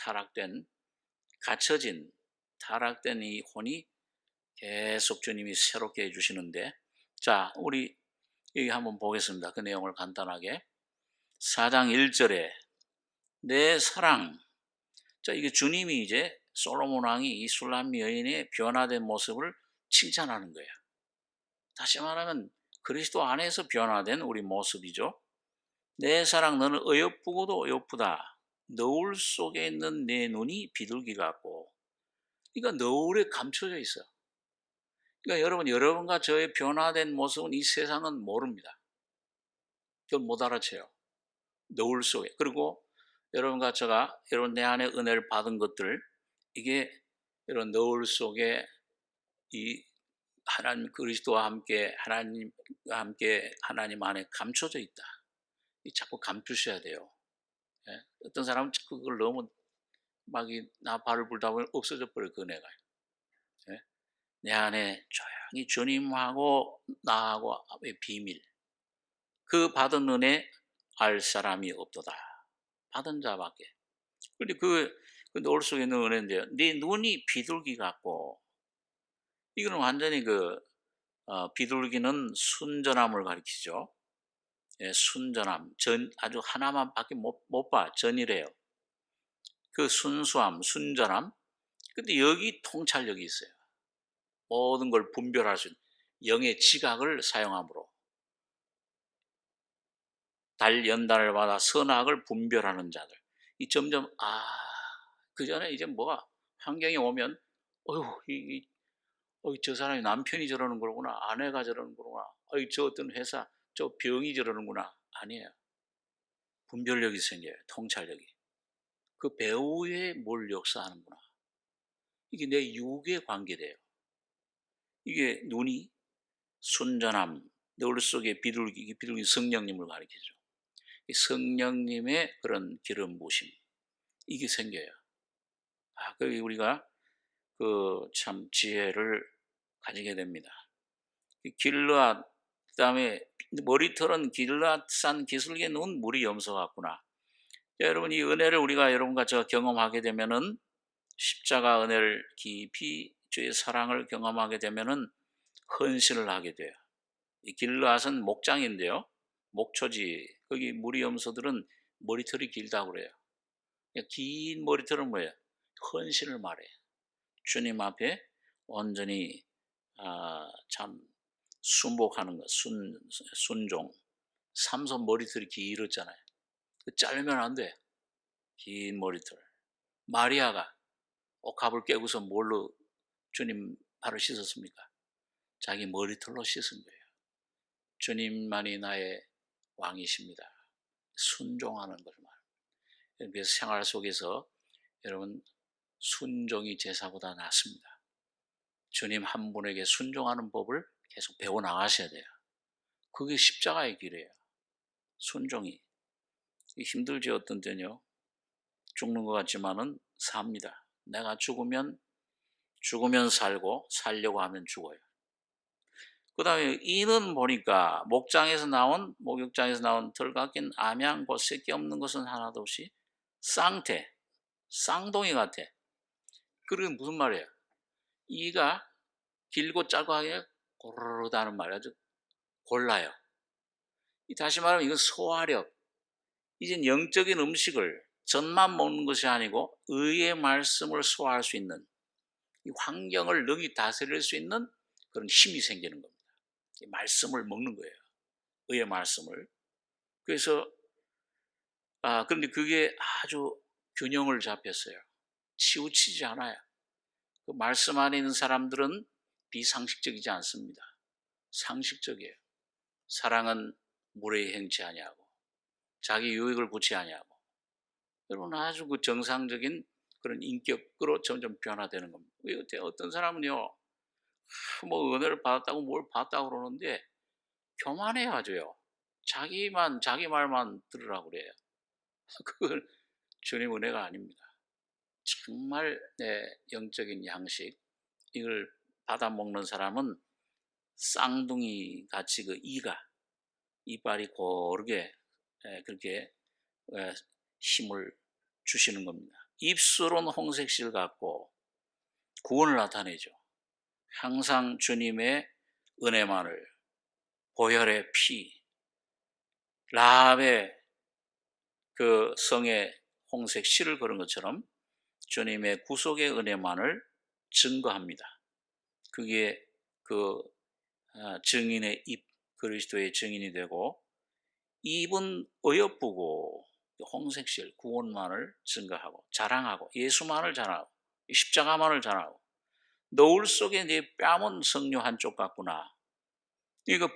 갇혀진 타락된 이 혼이 계속 주님이 새롭게 해주시는데, 자, 우리 여기 한번 보겠습니다. 그 내용을 간단하게. 4장 1절에 내 사랑. 자, 이게 주님이 이제 솔로몬 왕이 이 술람 여인의 변화된 모습을 칭찬하는 거예요. 다시 말하면 그리스도 안에서 변화된 우리 모습이죠. 내 사랑, 너는 어여쁘고도 어여쁘다. 너울 속에 있는 내 눈이 비둘기 같고. 그러니까 너울에 감춰져 있어요. 그러니까 여러분과 저의 변화된 모습은 이 세상은 모릅니다. 그걸 못 알아채요. 너울 속에. 그리고 여러분과 제가 여러분 내 안에 은혜를 받은 것들, 이게 이런 너울 속에 이 하나님 그리스도와 함께 하나님 안에 감춰져 있다. 자꾸 감추셔야 돼요. 어떤 사람은 그걸 너무 나팔을 불다 보면 없어져 버려, 그 은혜가. 내 안에 조용히 주님하고 나하고의 비밀, 그 받은 은혜 알 사람이 없도다. 받은 자밖에. 근데 그 노을 속에 있는 은혜인데요. 네 눈이 비둘기 같고, 이거는 완전히 비둘기는 순전함을 가리키죠. 예, 순전함, 아주 하나만밖에 못 봐. 전이래요. 그 순수함, 순전함. 근데 여기 통찰력이 있어요. 모든 걸 분별할 수 있는 영의 지각을 사용함으로 연단을 받아 선악을 분별하는 자들. 이 점점 그 전에 이제 뭐가 환경이 오면 어휴 저 사람이 남편이 저러는 거구나, 아내가 저러는 거구나, 저 어떤 회사 저 병이 저러는구나. 아니에요. 분별력이 생겨요. 통찰력이. 그 배후에 뭘 역사하는구나. 이게 내 육에 관계돼요. 이게 눈이 순전함, 너울 속에 비둘기 성령님을 가리키죠. 이 성령님의 그런 기름 부심, 이게 생겨요. 그 우리가 참 지혜를 가지게 됩니다. 길르앗, 그다음에 머리털은 길르앗산 기슭에 놓은 물이 염소 같구나. 여러분, 이 은혜를 우리가 여러분과 제가 경험하게 되면은, 십자가 은혜를 깊이 주의 사랑을 경험하게 되면은 헌신을 하게 돼요. 이 길르앗은 목장인데요, 목초지, 거기 무리 염소들은 머리털이 길다고 그래요. 긴 머리털은 뭐예요? 헌신을 말해요. 주님 앞에 온전히 참 순복하는 것, 순종. 삼손 머리털이 길었잖아요. 자르면 안 돼. 긴 머리털. 마리아가 옷갑을 깨고서 뭘로 주님 발을 씻었습니까? 자기 머리털로 씻은 거예요. 주님만이 나의 왕이십니다. 순종하는 걸 말합니다. 그래서 생활 속에서 여러분, 순종이 제사보다 낫습니다. 주님 한 분에게 순종하는 법을 계속 배워 나가셔야 돼요. 그게 십자가의 길이에요. 순종이. 힘들지 어떤 때는요. 죽는 것 같지만은 삽니다. 내가 죽으면 살고, 살려고 하면 죽어요. 그 다음에 이는 보니까 목욕장에서 나온 털 같긴 암양 곧 새끼 없는 것은 하나도 없이 쌍둥이 같아. 그게 무슨 말이에요? 이가 길고 짧고 하게 고르르다는 말이 아주 골라요. 다시 말하면 이건 소화력. 이젠 영적인 음식을 젖만 먹는 것이 아니고 의의 말씀을 소화할 수 있는, 이 환경을 능히 다스릴 수 있는 그런 힘이 생기는 겁니다. 이 말씀을 먹는 거예요. 의의 말씀을. 그래서 그런데 그게 아주 균형을 잡혔어요. 치우치지 않아요. 그 말씀 안에 있는 사람들은 비상식적이지 않습니다. 상식적이에요. 사랑은 물에 행치 아니하고 자기 유익을 구치 아니하고. 여러분, 아주 그 정상적인 그런 인격으로 점점 변화되는 겁니다. 어떤 사람은요, 뭐 은혜를 받았다고 뭘 받았다고 그러는데 교만해가지고요. 자기 말만 들으라고 그래요. 그걸 주님 은혜가 아닙니다. 정말 내 영적인 양식, 이걸 받아 먹는 사람은 쌍둥이 같이 이빨이 고르게 그렇게 힘을 주시는 겁니다. 입술은 홍색실 같고 구원을 나타내죠. 항상 주님의 은혜만을, 보혈의 피, 라합의 그 성에 홍색 실을 걸은 것처럼 주님의 구속의 은혜만을 증거합니다. 그게 증인의 입, 그리스도의 증인이 되고, 입은 어여쁘고 홍색실 구원만을 증거하고 자랑하고, 예수만을 자랑하고 십자가만을 자랑하고, 노을 속에 내 뺨은 석류 한쪽 같구나. 이거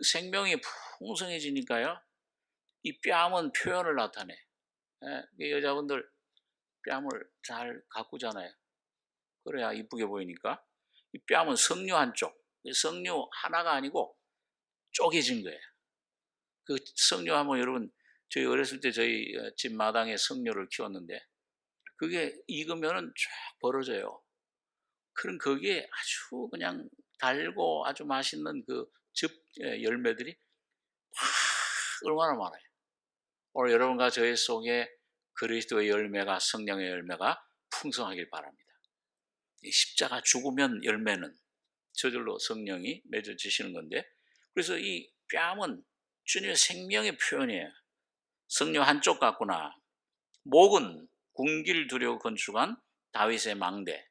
생명이 풍성해지니까요, 이 뺨은 표현을 나타내. 여자분들 뺨을 잘 가꾸잖아요. 그래야 이쁘게 보이니까. 이 뺨은 석류 한쪽, 석류 하나가 아니고 쪼개진 거예요. 그 석류 하면 여러분, 저희 어렸을 때 저희 집 마당에 석류를 키웠는데 그게 익으면은 쫙 벌어져요. 그럼 거기에 아주 그냥 달고 아주 맛있는 그 열매들이 막 얼마나 많아요. 오늘 여러분과 저의 속에 그리스도의 열매가, 성령의 열매가 풍성하길 바랍니다. 이 십자가 죽으면 열매는 저절로 성령이 맺어지시는 건데, 그래서 이 뺨은 주님의 생명의 표현이에요. 성령 한쪽 같구나. 목은 군기를 두려고 건축한 다윗의 망대,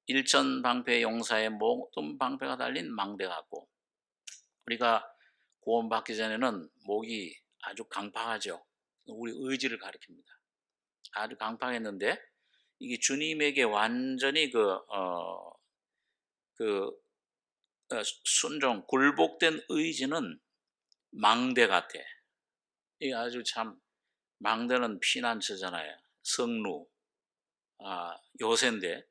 일천방패 용사의 모든 방패가 달린 망대 같고, 우리가 구원받기 전에는 목이 아주 강팍하죠. 우리 의지를 가리킵니다. 아주 강팍했는데, 이게 주님에게 완전히 순종, 굴복된 의지는 망대 같아. 이게 아주 참, 망대는 피난처잖아요. 성루, 요새인데.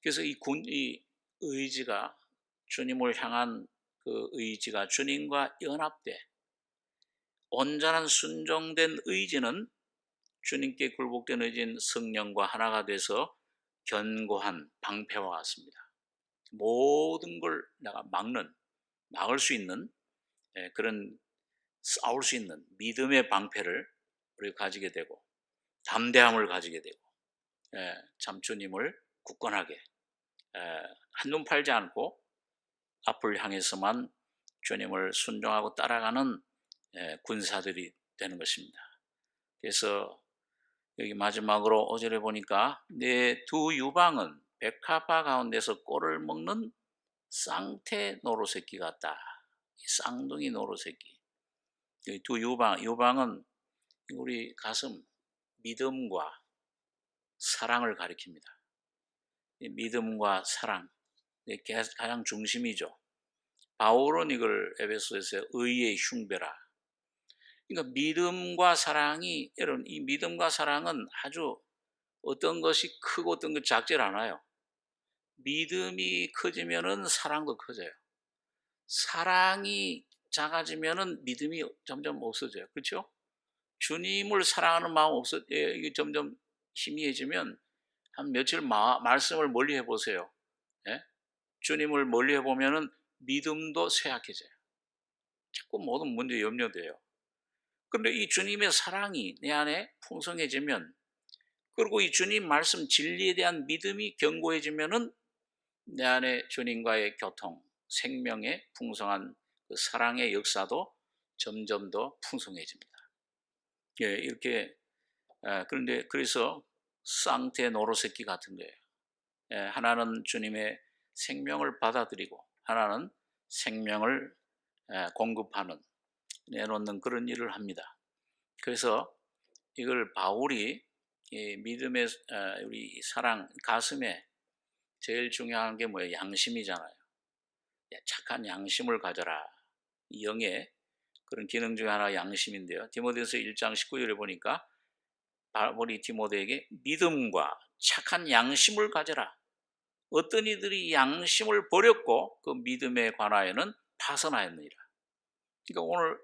그래서 이 의지가, 주님을 향한 그 의지가 주님과 연합돼. 온전한 순종된 의지는, 주님께 굴복된 의지는 성령과 하나가 돼서 견고한 방패와 같습니다. 모든 걸 내가 막을 수 있는, 그런 싸울 수 있는 믿음의 방패를 우리가 가지게 되고, 담대함을 가지게 되고, 참 주님을 굳건하게 한눈 팔지 않고 앞을 향해서만 주님을 순종하고 따라가는 군사들이 되는 것입니다. 그래서 여기 마지막으로 5절에 보니까 내 두 유방은 백합화 가운데서 꼴을 먹는 쌍태 노루새끼 같다. 쌍둥이 노루새끼. 여기 두 유방은 우리 가슴, 믿음과 사랑을 가리킵니다. 믿음과 사랑, 가장 중심이죠. 바울은 이걸 에베소에서 의의 흉배라. 그러니까 믿음과 사랑이, 여러분, 이 믿음과 사랑은 아주 어떤 것이 크고 어떤 것이 작질 않아요. 믿음이 커지면은 사랑도 커져요. 사랑이 작아지면은 믿음이 점점 없어져요. 그렇죠? 주님을 사랑하는 마음 이게 점점 희미해지면 한 며칠 말씀을 멀리 해보세요. 예? 주님을 멀리 해보면은 믿음도 쇠약해져요. 자꾸 모든 문제 염려돼요. 그런데 이 주님의 사랑이 내 안에 풍성해지면, 그리고 이 주님 말씀 진리에 대한 믿음이 견고해지면은 내 안에 주님과의 교통, 생명의 풍성한 그 사랑의 역사도 점점 더 풍성해집니다. 예, 이렇게, 그런데 그래서 쌍태 노루새끼 같은 거예요. 하나는 주님의 생명을 받아들이고, 하나는 생명을 공급하는, 내놓는 그런 일을 합니다. 그래서 이걸 바울이 이 믿음의 우리 사랑, 가슴에 제일 중요한 게 뭐예요? 양심이잖아요. 착한 양심을 가져라. 영의 그런 기능 중에 하나가 양심인데요. 디모데후서 1장 19절에 보니까 바울이 디모데에게 믿음과 착한 양심을 가져라. 어떤 이들이 양심을 버렸고 그 믿음에 관하여는 파선하였느니라. 그러니까 오늘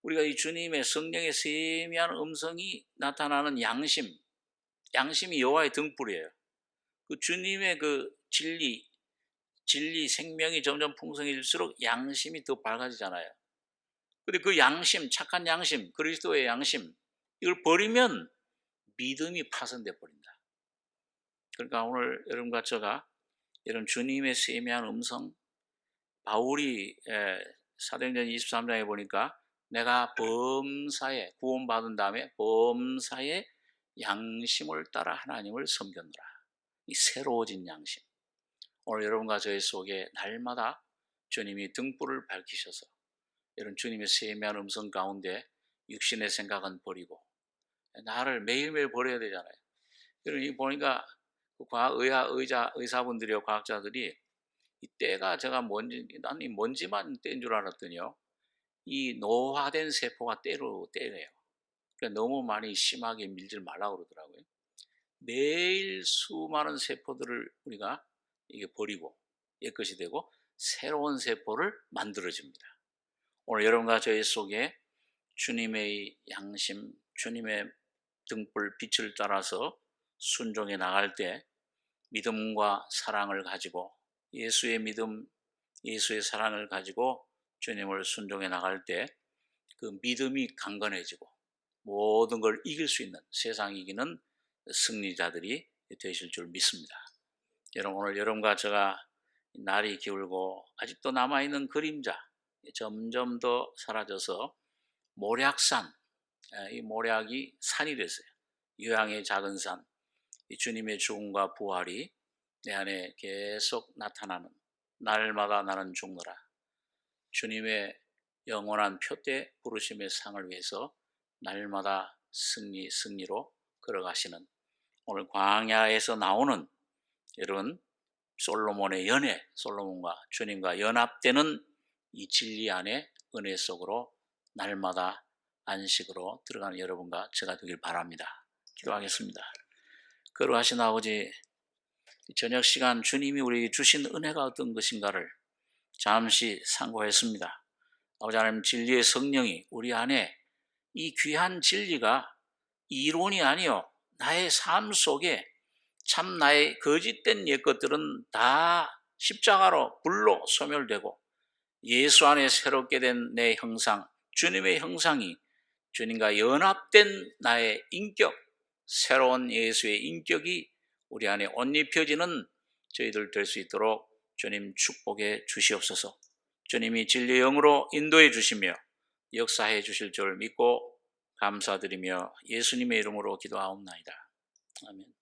우리가 이 주님의 성령의 세미한 음성이 나타나는 양심이 여호와의 등불이에요. 그 주님의 그 진리 생명이 점점 풍성해질수록 양심이 더 밝아지잖아요. 근데 그 양심, 착한 양심, 그리스도의 양심, 이걸 버리면 믿음이 파손돼 버린다. 그러니까 오늘 여러분과 제가 이런 주님의 세미한 음성, 바울이 사도행전 23장에 보니까 내가 범사에 구원받은 다음에 범사에 양심을 따라 하나님을 섬겼노라. 이 새로워진 양심. 오늘 여러분과 저의 속에 날마다 주님이 등불을 밝히셔서 이런 주님의 세미한 음성 가운데 육신의 생각은 버리고 나를 매일매일 버려야 되잖아요. 여러분 보니까 의사분들이요, 과학자들이 이 때가 제가 나는 먼지만 때인 줄 알았더니요, 이 노화된 세포가 때래요. 그러니까 너무 많이 심하게 밀지 말라고 그러더라고요. 매일 수많은 세포들을 우리가 이게 버리고 옛것이 되고 새로운 세포를 만들어줍니다. 오늘 여러분과 저희 속에 주님의 양심, 주님의 등불 빛을 따라서 순종해 나갈 때 믿음과 사랑을 가지고, 예수의 믿음, 예수의 사랑을 가지고 주님을 순종해 나갈 때 그 믿음이 강건해지고 모든 걸 이길 수 있는, 세상 이기는 승리자들이 되실 줄 믿습니다. 여러분, 오늘 여러분과 제가 날이 기울고 아직도 남아있는 그림자 점점 더 사라져서 모략산, 이 모략이 산이 됐어요. 유황의 작은 산, 이 주님의 죽음과 부활이 내 안에 계속 나타나는, 날마다 나는 죽노라, 주님의 영원한 표대 부르심의 상을 위해서 날마다 승리로 걸어가시는, 오늘 광야에서 나오는 여러분 솔로몬의 연애, 솔로몬과 주님과 연합되는 이 진리 안에 은혜 속으로 날마다 안식으로 들어가는 여러분과 제가 되길 바랍니다. 기도하겠습니다. 거룩하신 아버지, 저녁 시간 주님이 우리에게 주신 은혜가 어떤 것인가를 잠시 상고했습니다. 아버지 하나님, 진리의 성령이 우리 안에, 이 귀한 진리가 이론이 아니요 나의 삶 속에 참 나의 거짓된 옛것들은 다 십자가로 불로 소멸되고 예수 안에 새롭게 된 내 형상, 주님의 형상이 주님과 연합된 나의 인격, 새로운 예수의 인격이 우리 안에 옷 입혀지는 저희들 될 수 있도록 주님 축복해 주시옵소서. 주님이 진리의 영으로 인도해 주시며 역사해 주실 줄 믿고 감사드리며 예수님의 이름으로 기도하옵나이다. 아멘.